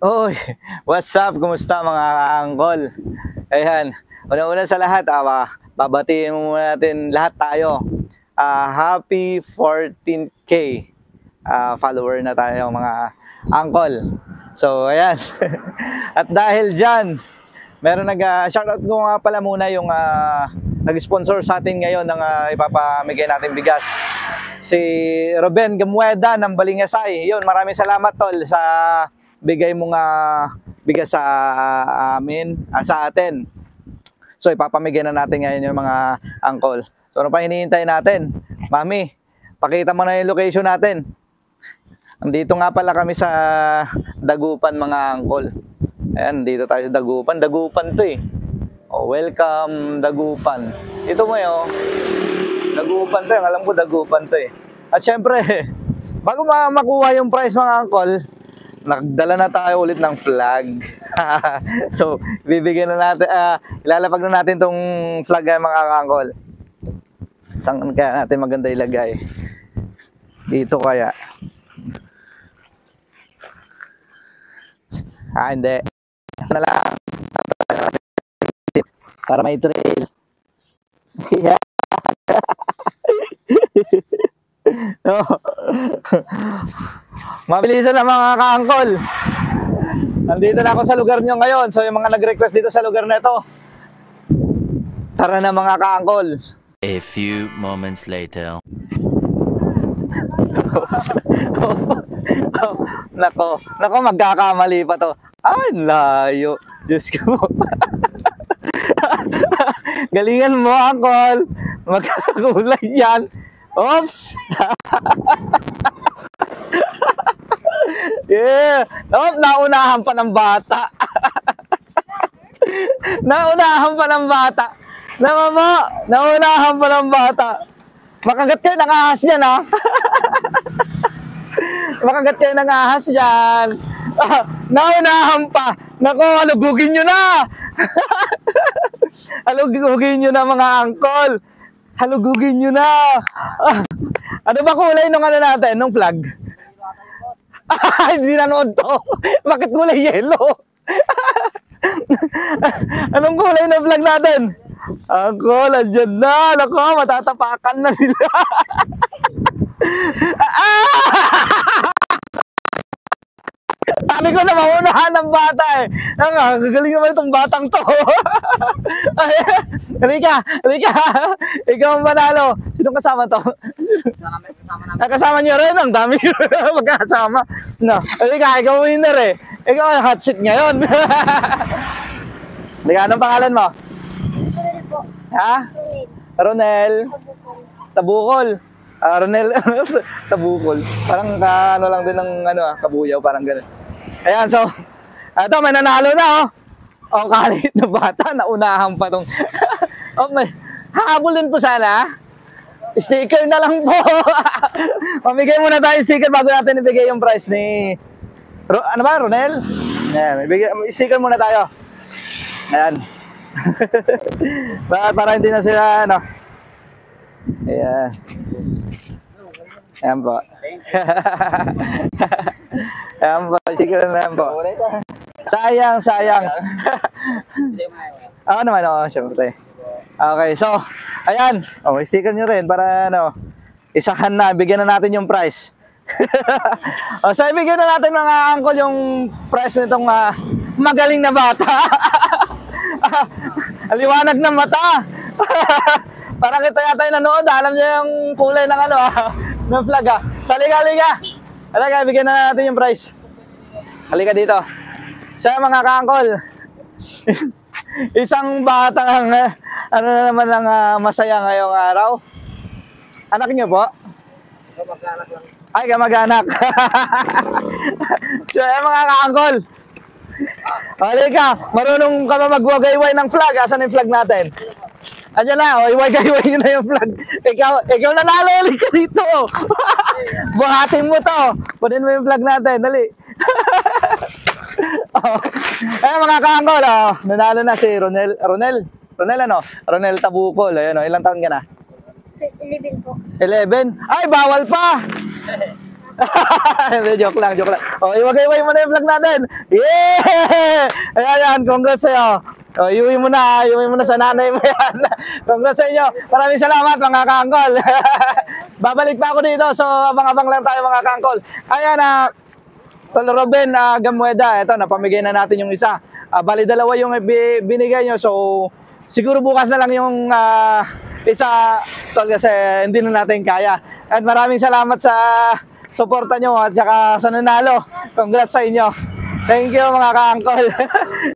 Oy, what's up? Kumusta mga angkol? Ayan, una-una sa lahat, babatiin muna natin lahat tayo. Happy 14K follower na tayo mga angkol. So, ayan. At dahil dyan, meron shoutout ko nga pala muna yung nag-sponsor sa atin ngayon ng ipapamigay natin bigas. Si Ruben Gamueda ng Balingasay. Yun, maraming salamat tol sa bigay mong bigas sa amin, sa atin. So ipapamigay na natin ngayon yung mga angkol. So ano pa hinihintay natin? Mami, pakita mo na yung location natin. Andito nga pala kami sa Dagupan mga angkol. Ayan, dito tayo sa Dagupan. Dagupan to eh. Oh, welcome Dagupan. Ito mo yun. Dagupan to. Alam ko Dagupan to eh. At syempre, bago makuha yung prize mga angkol, nagdala na tayo ulit ng flag. So, bibigyan na natin, ilalapag na natin tong flag mga angkol. Saan kaya natin maganda ilagay? Dito kaya? Hindi. Na lang. Para may trail. Yeah. No. Mabilisan na mga kaangkol. Nandito na ako sa lugar nyo ngayon. So yung mga nag-request dito sa lugar na ito, tara na mga kaangkol. A few moments later. Nako, magkakamali pa to. Ay, layo. Diyos ko. Galingan mo, angkol. Magkakulay yan. Oops! Yeah! Oh, naunahan pa ng bata. Naunahan pa ng bata. Naunahan pa ng bata. Makagat kayo ng ahas yan, ha? Makagat kayo ng ahas yan. Naunahan pa. Naku, halugugin nyo na. Halugugin nyo na mga angkol. Halugugin nyo na. Ano ba kulay nung natin, nung flag? Hindi nanood to. Bakit kulay yellow? Anong kulay ng flag natin? Ako, nandiyan na. Naku, matatapakan na sila. Sabi ko na maunahan ng bata eh. Gagaling naman itong batang to. Halika. Ikaw ang manalo. Sinong kasama to? Kasama niyo rin. Ang dami magkasama. No. Halika, ikaw winner eh. Ikaw ang hot seat ngayon. Halika, anong pangalan mo? Ronel po. Ha? Ronel. Tabukol. Ronel. Tabukol. Parang ano lang din ng kabuyaw. Parang ganun. Ayan, so, ito, may nanalo na, oh. Oh, kalit na bata, naunahan pa tong. Oh, may hahabulin po sana. Sticker na lang po. Mamigay muna tayo sticker bago natin ibigay yung prize ni ano ba, Ronel? Ayan, sticker muna tayo. Ayan. para hindi na sila, Ayan. Ayan po. Ayan po, sticker na lang po. Sayang. Ako naman, syempre. Okay, so, ayan. May sticker nyo rin para, isahan na, bigyan na natin yung prize. So, ibigyan na natin mga angkol yung prize nitong magaling na bata. Aliwanag ng mata. Parang ito yata yung nanood, alam niya yung kulay ng ng flag So, halika, bigyan na natin yung prize. Halika dito. So, mga kaangkol, isang batang, na naman ang masaya ngayong araw. Anak niyo po? Kamag-anak lang. Ay, kamag-anak. So, mga kaangkol, halika, marunong ka ba magwagayway ng flag? Asan yung flag natin? Andiyan na, iwagayway nyo na yung flag. Ikaw nanalo ulit ka dito. Buhatin mo to. Punin mo yung flag natin, dali. Ayan mga kaangkol, nanalo na si Ronel. Ronel Tabukol. Ayan, ilang taon ka na? 11 po. 11? Ay, bawal pa. Joke lang, joke lang. O, iwagay mo na yung vlog natin. Yeah! Ayan, congrats sa'yo. O, iuwi mo na sa nanay mo yan. Congrats sa inyo. Maraming salamat mga kaangkol. Babalik pa ako dito, so abang-abang lang tayo mga kaangkol. Ayan, Tol Ruben Gamueda, ito, napamigay na natin yung isa. Bali, dalawa yung binigay nyo, so siguro bukas na lang yung isa, Tol, kasi hindi na natin kaya. At maraming salamat sa suporta nyo at saka sa nanalo. Congrats sa inyo. Thank you mga kaangkol.